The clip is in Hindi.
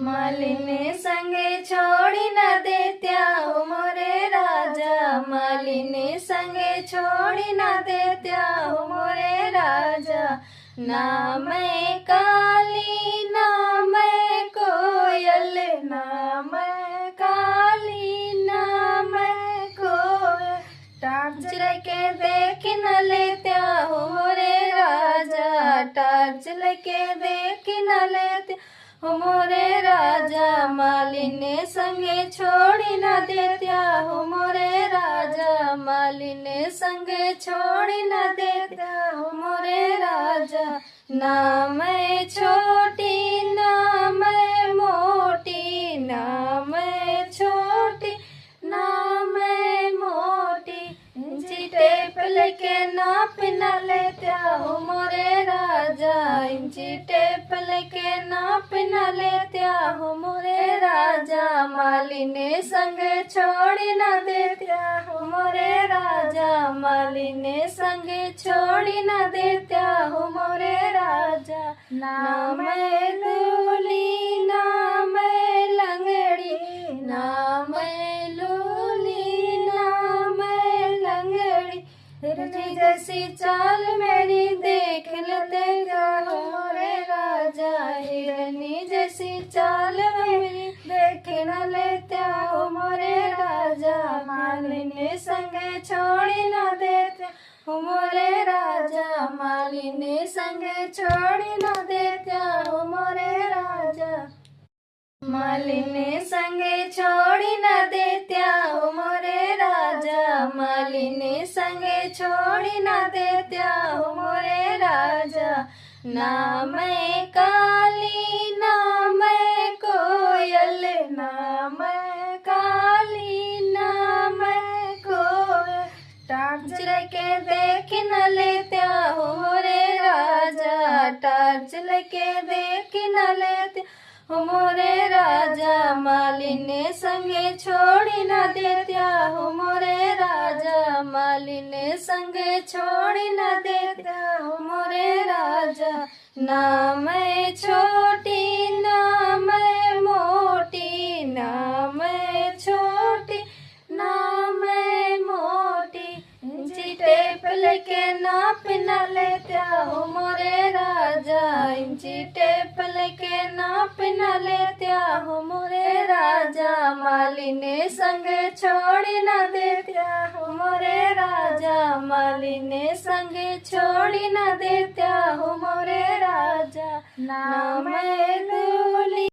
मालिनी संगे छोड़ी न देत्या हो मोरे राजा, मालिनी संगे छोड़ी न देत्या हो मोरे राजा। ना मैं काली ना मैं कोयल, ना मैं काली ना मैं कोयल, टार्च लेके देख न लेत्या हो मोरे राजा, टार्च लेके देख न लेत्या हो मोरे राजा। मालिनी संगे छोड़ी न देत्या हो मोरे राजा, मालिनी संगे छोड़ी न देत्या हो मोरे राजा। ना मैं छोटी ना मैं मोटी, ना मैं छोटी ना मैं मोटी, इंची टेप लेके नाप न लेत्या हो मोरे राजा, इंची टेप लेके नाप न लेत्या हो मोरे राजा। मालिनी संगे छोड़ी न देत्या हो मोरे राजा, मालिनी संगे छोड़ी न देत्या हो मोरे राजा। ना मैं लूली ना मैं लंगड़ी, ना मैं लूली ना मैं लंगड़ी, हिरनी जैसी चाल मेरी देख लेते हो मोरे राजा, हिरनी जैसी चाल मेरी देख न लेते हो मोरे राजा। मालिनी संगे छोड़ी न देते हो मोरे राजा, मालिनी संगे छोड़ी न देते हो मोरे राजा। मालिनी संगे छोड़ी न देत्या हो मोरे राजा, मालिनी संगे छोड़ी न देत्या हो मोरे राजा। ना मैं काली ना मैं कोयल, ना मैं काली ना मैं कोयल, टार्च लेके देख न लेत्या हो मोरे राजा, टार्च लेके देख न लेत्या हो मोरे राजा। मालिनी संगे छोड़ी न देत्या हो मोरे राजा, मालिनी संगे छोड़ी न देत्या हो मोरे राजा। ना मैं छोटी ना मैं मोटी, ना मैं छोटी ना मैं मोटी, इंची टेप लेके नाप न लेत्या हो मोरे राजा, इंची टेप लेके नाप न लेत्या हो मोरे राजा। मालिनी संगे छोड़ी न देत्या हो मोरे राजा, मालिनी संगे छोड़ी न देत्या हो मोरे राजा। ना मैं लूली